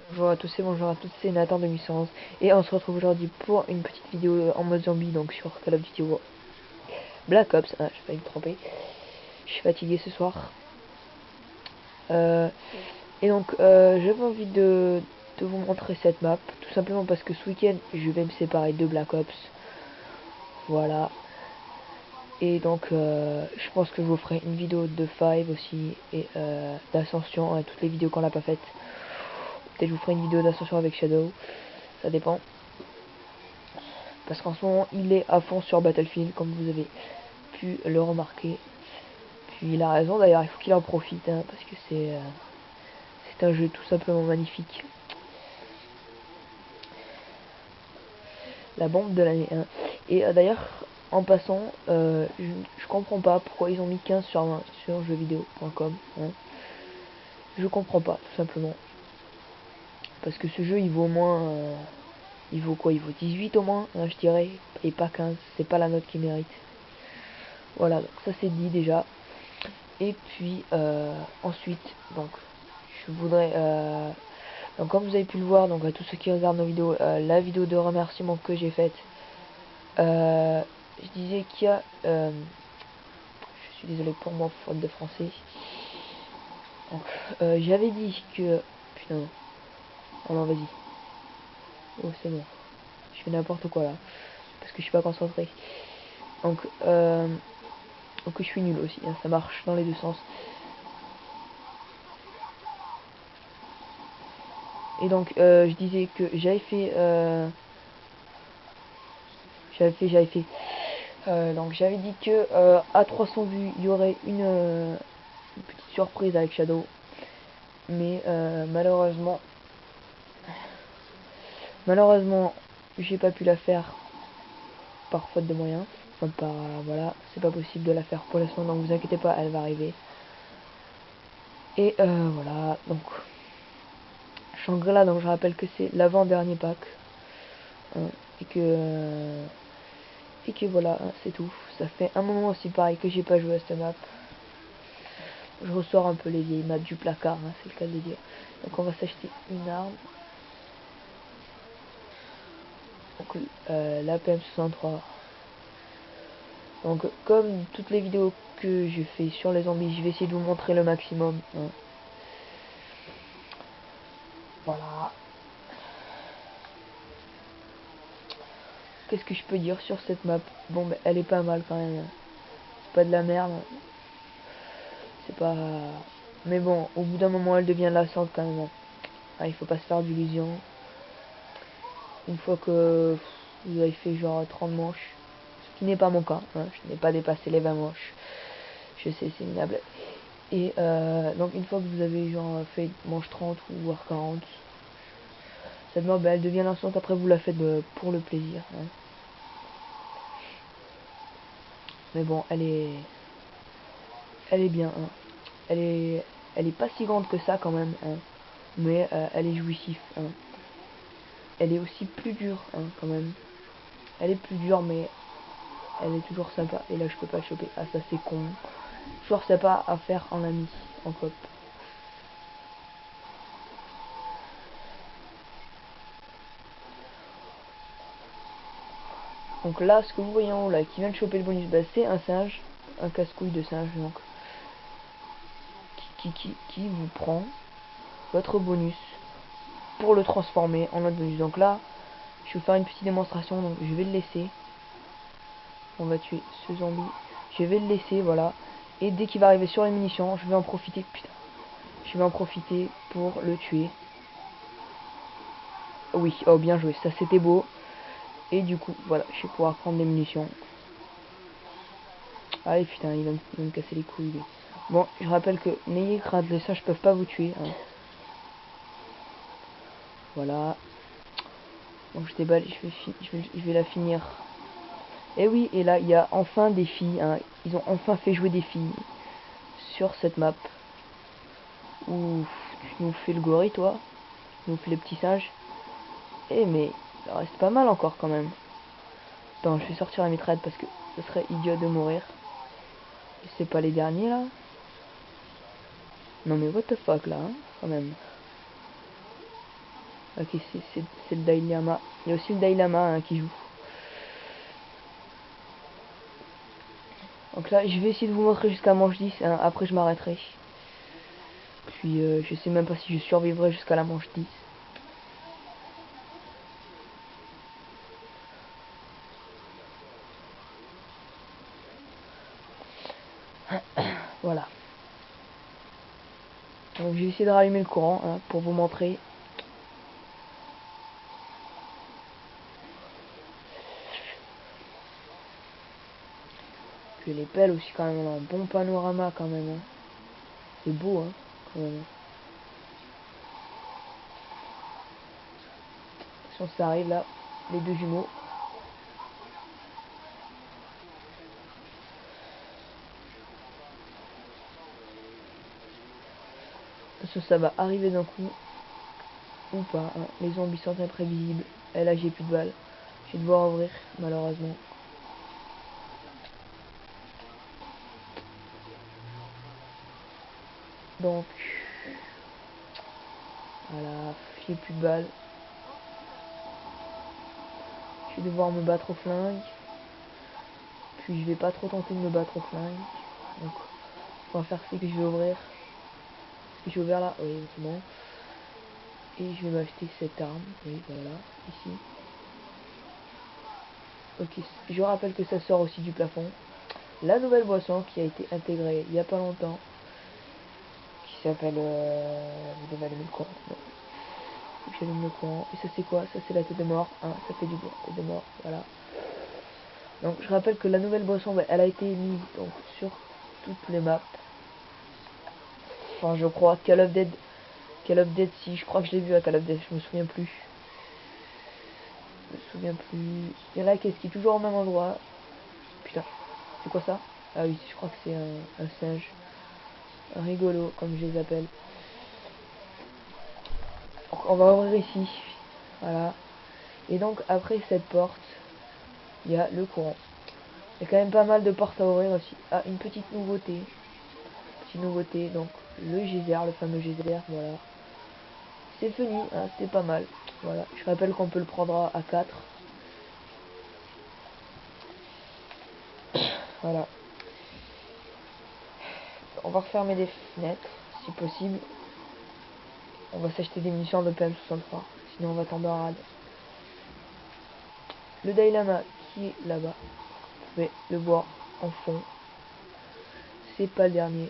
Bonjour à tous et bonjour à toutes, c'est Nathan de 811 et on se retrouve aujourd'hui pour une petite vidéo en mode zombie, donc sur Call of Duty Black Ops. Ah, j'ai failli me tromper, je suis fatigué ce soir. Et donc j'avais envie de vous montrer cette map, tout simplement parce que ce week-end je vais me séparer de Black Ops. Voilà. Et donc je pense que je vous ferai une vidéo de Five aussi, et d'Ascension, toutes les vidéos qu'on n'a pas faites. Peut-être je vous ferai une vidéo d'Ascension avec Shadow, ça dépend. Parce qu'en ce moment il est à fond sur Battlefield, comme vous avez pu le remarquer. Puis il a raison d'ailleurs, il faut qu'il en profite, hein, parce que c'est un jeu tout simplement magnifique. La bombe de l'année 1. Et d'ailleurs, en passant, je comprends pas pourquoi ils ont mis 15 sur 20 sur jeuxvideo.com. Hein. Je comprends pas, tout simplement. Parce que ce jeu, il vaut au moins... il vaut quoi? Il vaut 18 au moins, hein, je dirais. Et pas 15, c'est pas la note qu'il mérite. Voilà, donc ça c'est dit déjà. Et puis, ensuite, donc, je voudrais... donc comme vous avez pu le voir, donc à tous ceux qui regardent nos vidéos, la vidéo de remerciement que j'ai faite, je disais qu'il y a... je suis désolé pour moi, faute de français. Donc, j'avais dit que... Putain, oh non, vas-y. Oh, c'est bon. Je fais n'importe quoi là. Parce que je suis pas concentré. Donc, je suis nul aussi. Hein, ça marche dans les deux sens. Et donc, je disais que j'avais fait... donc j'avais dit que à 300 vues il y aurait une petite surprise avec Shadow, mais malheureusement j'ai pas pu la faire par faute de moyens, enfin par voilà, c'est pas possible de la faire pour l'instant, donc vous inquiétez pas, elle va arriver. Et voilà, donc Shangri-La, donc je rappelle que c'est l'avant-dernier pack, hein, et que voilà, hein, c'est tout. Ça fait un moment aussi pareil que j'ai pas joué à cette map. Je ressors un peu les vieilles maps du placard, hein, c'est le cas de le dire. Donc on va s'acheter une arme. Donc la PM63. Donc comme toutes les vidéos que je fais sur les zombies, je vais essayer de vous montrer le maximum. Hein. Voilà. Qu'est-ce que je peux dire sur cette map? Bon, bah, elle est pas mal quand même. C'est pas de la merde. C'est pas... Mais bon, au bout d'un moment, elle devient lassante quand même. Ah, il faut pas se faire d'illusions. Une fois que vous avez fait genre 30 manches, ce qui n'est pas mon cas, hein, je n'ai pas dépassé les 20 manches. Je sais, c'est minable. Et donc une fois que vous avez genre fait manche 30 ou voire 40, cette map elle devient lassante. Après vous la faites pour le plaisir. Hein. Mais bon, elle est bien. Hein. Elle est pas si grande que ça quand même. Hein. Mais elle est jouissive. Hein. Elle est aussi plus dure hein, quand même. Elle est plus dure mais elle est toujours sympa. Et là je peux pas choper. Ah ça c'est con. Toujours sympa à faire en ami, en coop. Donc là, ce que vous voyez en haut là, qui vient de choper le bonus, bah, c'est un singe, un casse-couille de singe, donc qui vous prend votre bonus pour le transformer en autre bonus. Donc là, je vais vous faire une petite démonstration, donc je vais le laisser. On va tuer ce zombie. Je vais le laisser, voilà. Et dès qu'il va arriver sur les munitions, je vais en profiter. Putain. Je vais en profiter pour le tuer. Oui, oh bien joué, ça c'était beau. Et du coup, voilà, je vais pouvoir prendre des munitions. Ah putain, il va me casser les couilles. Lui. Bon, je rappelle que n'ayez crainte, les singes peuvent pas vous tuer. Hein. Voilà. Donc je déballe, je vais la finir. Et oui, et là, il y a enfin des filles. Hein. Ils ont enfin fait jouer des filles sur cette map. Ouh, tu nous fais le gorille, toi. Tu nous fais les petits singes. Eh, mais ça reste pas mal encore quand même. Attends, je vais sortir la mitraille parce que ce serait idiot de mourir. C'est pas les derniers là. Non mais what the fuck là, hein, quand même. Ok, c'est le Dalai Lama. Il y a aussi le Dalai Lama hein, qui joue. Donc là, je vais essayer de vous montrer jusqu'à manche 10. Hein, après, je m'arrêterai. Puis, je sais même pas si je survivrai jusqu'à la manche 10. Voilà. Donc, j'ai essayé de rallumer le courant hein, pour vous montrer. Que les pelles aussi quand même ont un bon panorama quand même. Hein. C'est beau hein, quand même. Attention, ça arrive là, les deux jumeaux. Ça va arriver d'un coup ou pas. Hein. Les zombies sont imprévisibles. Et là, j'ai plus de balles. Je vais devoir ouvrir, malheureusement. Donc, voilà, j'ai plus de balles. Je vais devoir me battre au flingue. Puis, je vais pas trop tenter de me battre au flingue. Donc, on va faire ce que je vais ouvrir. Est-ce que j'ai ouvert là? Oui, c'est bon. Et je vais m'acheter cette arme. Oui, voilà, ici. Ok, je rappelle que ça sort aussi du plafond. La nouvelle boisson qui a été intégrée il y a pas longtemps. Qui s'appelle... Vous devez allumer le courant. J'allume le courant. Et ça c'est quoi? Ça c'est la tête de mort. Hein, ça fait du bien. Tête de mort, voilà. Donc je rappelle que la nouvelle boisson, bah, elle a été mise donc, sur toutes les maps. Enfin je crois Call of Dead. Call of Dead si, je crois que je l'ai vu à Call of Dead, je me souviens plus. Je me souviens plus. Il y en a qui est toujours au même endroit. Putain, c'est quoi ça? Ah oui, je crois que c'est un singe. Un rigolo, comme je les appelle. Donc, on va ouvrir ici. Voilà. Et donc après cette porte, il y a le courant. Il y a quand même pas mal de portes à ouvrir aussi. Ah, une petite nouveauté. Petite nouveauté, donc le geyser, le fameux geyser, voilà. C'est fini, hein, c'est pas mal. Voilà, je rappelle qu'on peut le prendre à 4. Voilà. On va refermer les fenêtres, si possible. On va s'acheter des munitions de PM63, sinon on va tomber en rade. Le Dalai Lama qui est là-bas, vous pouvez le voir en fond. C'est pas le dernier.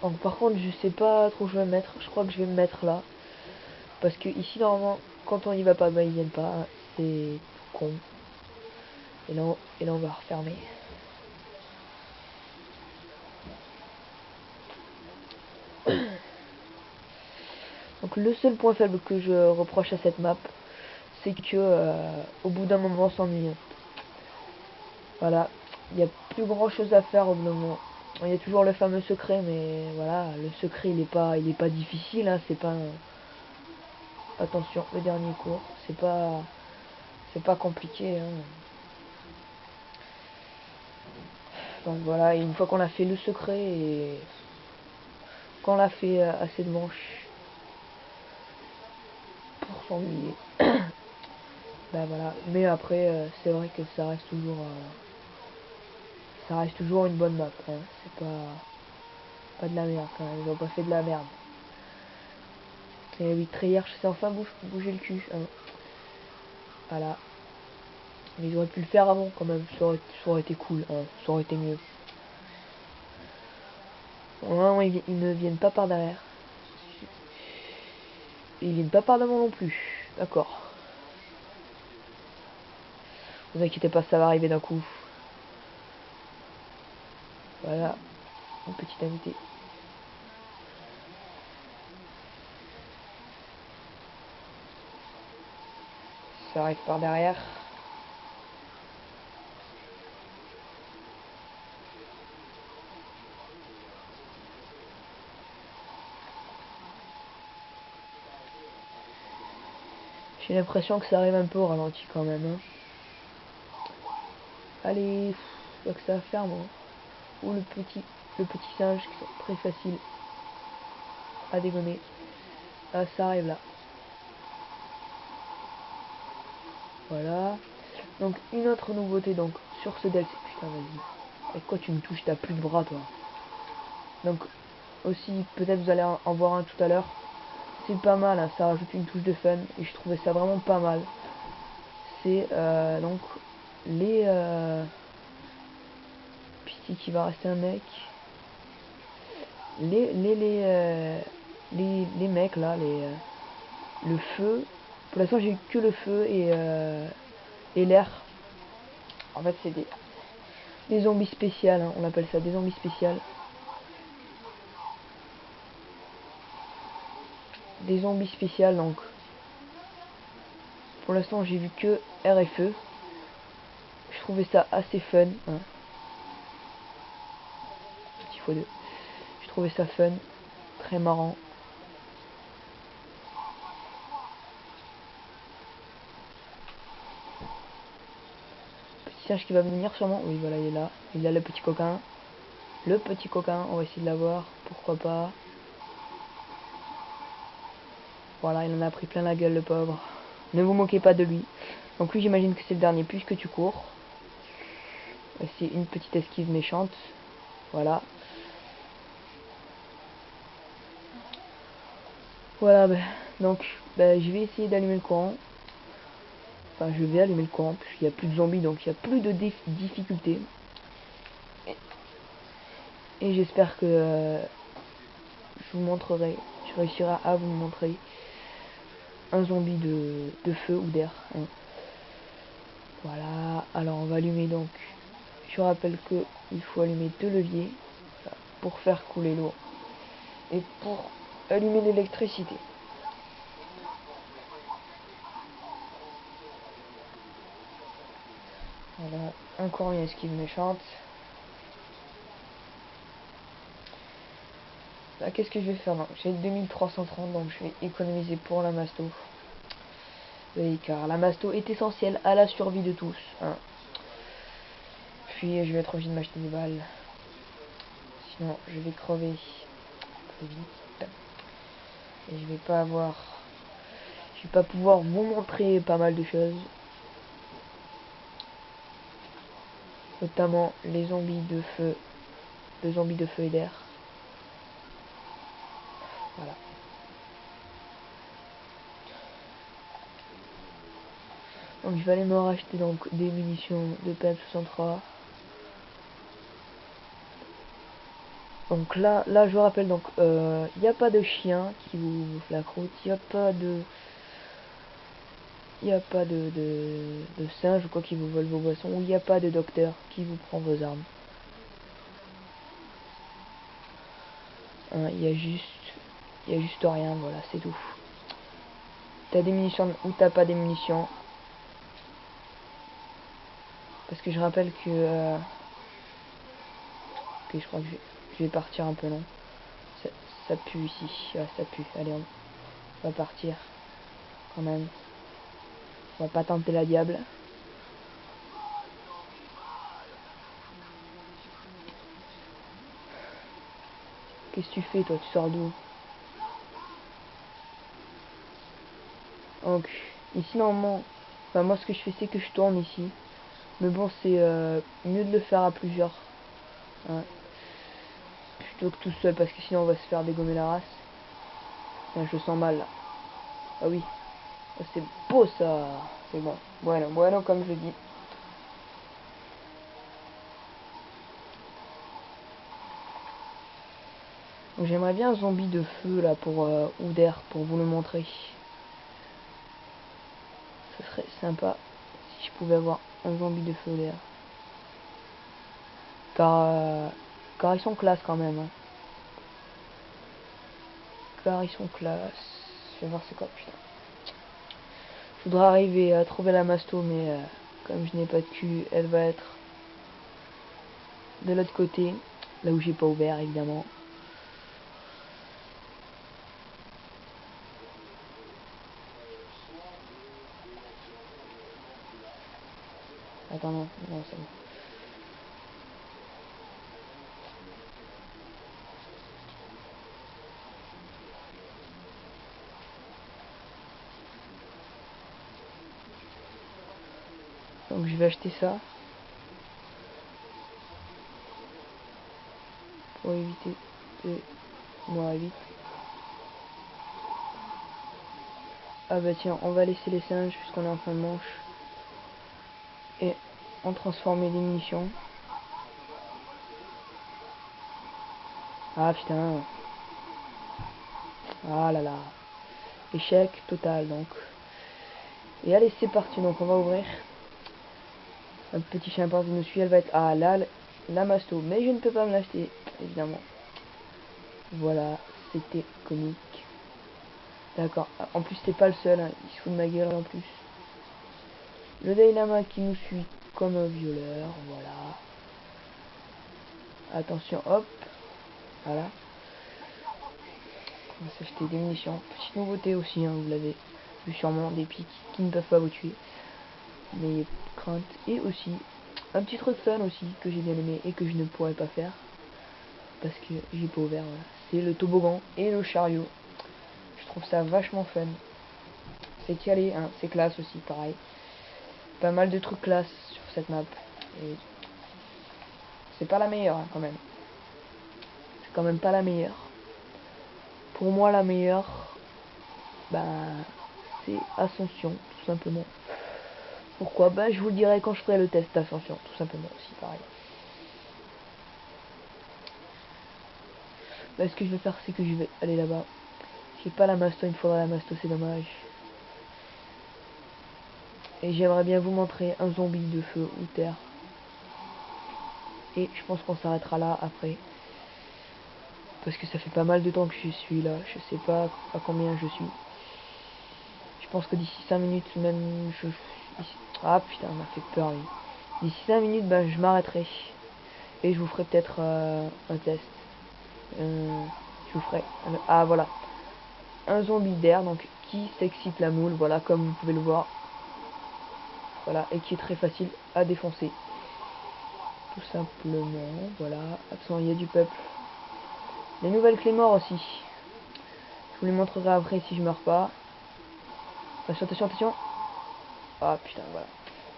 Donc par contre je sais pas trop où je vais me mettre. Je crois que je vais me mettre là. Parce que ici normalement quand on y va pas, bah ils viennent pas. Hein. C'est con. Et là on va refermer. Donc le seul point faible que je reproche à cette map, c'est que au bout d'un moment on s'ennuie. Voilà, il n'y a plus grand chose à faire au bout d'un moment. Il y a toujours le fameux secret, mais voilà, le secret il est pas difficile, hein, c'est pas attention, le dernier cours, c'est pas compliqué. Hein. Donc voilà, et une fois qu'on a fait le secret et qu'on a fait assez de manches pour s'ennuyer, ben voilà. Mais après, c'est vrai que ça reste toujours une bonne map. Hein. C'est pas de la merde quand même. Ils ont pas fait de la merde. Et oui, Treyarch s'est enfin bouger le cul. Hein. Voilà. Mais ils auraient pu le faire avant quand même. Ça aurait été cool. Hein. Ça aurait été mieux. Normalement, ils ne viennent pas par derrière. Et ils viennent pas par devant non plus. D'accord. Vous inquiétez pas, ça va arriver d'un coup. Voilà. Une petite invitée. Ça arrive par derrière. J'ai l'impression que ça arrive un peu au ralenti quand même. Hein. Allez, faut que ça ferme. Hein. Ou le petit. le petit singe qui sont très faciles à dégommer. Là, ça arrive là. Voilà. Donc une autre nouveauté donc sur ce DLC. Putain vas-y. Avec quoi tu me touches? T'as plus de bras toi. Donc aussi peut-être vous allez en voir un tout à l'heure. C'est pas mal, hein, ça rajoute une touche de fun et je trouvais ça vraiment pas mal. C'est donc les puis qui va rester un mec. Les mecs là, le feu. Pour l'instant j'ai eu que le feu et l'air. En fait c'est des zombies spéciales, hein, on appelle ça des zombies spéciales. Des zombies spéciales donc. Pour l'instant j'ai vu que air et feu. Je trouvais ça assez fun. Hein. Petit x2. Je trouvais ça fun, très marrant. Petit singe qui va venir sûrement. Oui voilà il est là. Il a le petit coquin. Le petit coquin, on va essayer de l'avoir. Pourquoi pas. Voilà, il en a pris plein la gueule le pauvre. Ne vous moquez pas de lui. Donc lui j'imagine que c'est le dernier puisque tu cours. C'est une petite esquive méchante. Voilà. Voilà, donc je vais essayer d'allumer le courant. Enfin, je vais allumer le courant puisqu'il n'y a plus de zombies, donc il n'y a plus de difficultés. Et j'espère que je vous montrerai, je réussirai à vous montrer un zombie de feu ou d'air. Hein. Voilà, alors on va allumer donc. Je rappelle que il faut allumer 2 leviers pour faire couler l'eau et pour allumer l'électricité. Voilà, encore une esquive méchante. Là, qu'est-ce que je vais faire? J'ai 2330, donc je vais économiser pour la masto. Oui, car la masto est essentielle à la survie de tous. Hein. Puis je vais être obligé de m'acheter des balles. Sinon, je vais crever très vite. Et je vais pas avoir... Je vais pas pouvoir vous montrer pas mal de choses. Notamment les zombies de feu. Les zombies de feu et d'air. Voilà. Donc je vais aller me racheter donc des munitions de PM63. Donc là je vous rappelle donc il n'y a pas de chien qui vous bouffe la croûte, il n'y a pas de singe ou quoi qui vous vole vos boissons, ou il n'y a pas de docteur qui vous prend vos armes. Hein, il y a juste rien, voilà, c'est tout. T'as des munitions ou t'as pas des munitions. Parce que je rappelle que ok, je crois que je vais partir un peu long. Ça pue ici, ouais, ça pue. Allez, on va partir quand même. On va pas tenter la diable. Qu'est-ce que tu fais toi? Tu sors d'où? Donc ici normalement, enfin moi ce que je fais c'est que je tourne ici. Mais bon c'est mieux de le faire à plusieurs. Hein, plutôt que tout seul parce que sinon on va se faire dégommer la race. Là, je sens mal là. Ah oui. Oh, c'est beau ça. C'est bon. Bueno comme je dis. J'aimerais bien un zombie de feu là pour ou d'air pour vous le montrer. Ce serait sympa si je pouvais avoir un zombie de feu ou d'air. Car ils sont classe quand même. Hein. Car ils sont classe. Je vais voir c'est quoi putain. Je voudrais arriver à trouver la masto mais comme je n'ai pas de cul, elle va être de l'autre côté. Là où j'ai pas ouvert évidemment. Attends non c'est bon. Donc je vais acheter ça. Pour éviter de mourir vite. Ah bah tiens, on va laisser les singes puisqu'on est en fin de manche. Et on transformer les munitions. Ah putain. Ah là là. Échec total donc. Et allez c'est parti, donc on va ouvrir. Un petit chimpanzé nous suit, elle va être... Ah là, la masto. Mais je ne peux pas me l'acheter, évidemment. Voilà, c'était comique. D'accord, en plus t'es pas le seul, hein. Il se fout de ma gueule en plus. Le Dalai Lama qui nous suit comme un violeur, voilà. Attention, hop. Voilà. On va s'acheter des munitions. Petite nouveauté aussi, hein, vous l'avez vu sûrement, des pics qui ne peuvent pas vous tuer. Mais crainte. Et aussi, un petit truc fun aussi que j'ai bien aimé et que je ne pourrais pas faire. Parce que j'ai pas ouvert, voilà. C'est le toboggan et le chariot. Je trouve ça vachement fun. C'est calé, hein, c'est classe aussi, pareil. Pas mal de trucs classe sur cette map. Et c'est pas la meilleure, hein, quand même. C'est quand même pas la meilleure. Pour moi, la meilleure, c'est Ascension, tout simplement. Pourquoi? Je vous le dirai quand je ferai le test d'Ascension, tout simplement aussi, pareil. Ce que je vais faire, c'est que je vais aller là-bas. J'ai pas la masto, il me faudra la masto, c'est dommage. Et j'aimerais bien vous montrer un zombie de feu ou terre. Et je pense qu'on s'arrêtera là après. Parce que ça fait pas mal de temps que je suis là. Je sais pas à combien je suis. Je pense que d'ici 5 minutes, même Ah putain, on m'a fait peur lui. D'ici 5 minutes, je m'arrêterai. Et je vous ferai peut-être un test. Je vous ferai... Ah voilà. Un zombie d'air, donc qui s'excite la moule, voilà, comme vous pouvez le voir. Voilà, et qui est très facile à défoncer. Tout simplement, voilà. Attention, il y a du peuple. Les nouvelles clés morts aussi. Je vous les montrerai après si je meurs pas. Attention, attention, attention. Ah putain, voilà.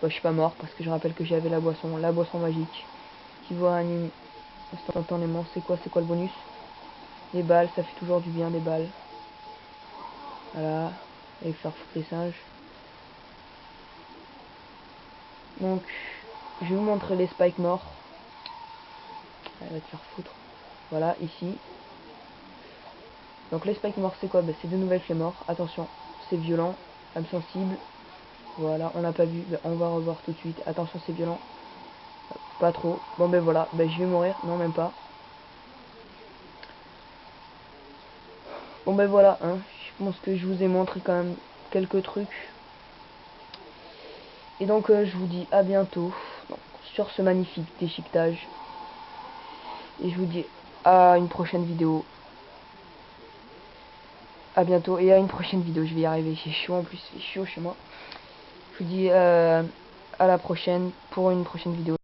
Je suis pas mort parce que je rappelle que j'avais la boisson magique. Qui vous réanime instantanément. C'est quoi le bonus? Les balles, ça fait toujours du bien, des balles. Voilà. Et faire foutre les singes. Donc, je vais vous montrer les spikes morts. Elle va te faire foutre. Voilà, ici. Donc les spikes morts, c'est quoi? C'est de nouvelles clés morts. Attention, c'est violent, âme sensible. Voilà, on n'a pas vu. On va revoir tout de suite. Attention, c'est violent. Pas trop. Bon, voilà. Je vais mourir. Non, même pas. Bon, voilà. Hein. Je pense que je vous ai montré quand même quelques trucs. Et donc, je vous dis à bientôt. Donc, sur ce magnifique déchiquetage. Et je vous dis à une prochaine vidéo. À bientôt et à une prochaine vidéo. Je vais y arriver. C'est chaud en plus. C'est chaud chez moi. Je vous dis à la prochaine pour une prochaine vidéo.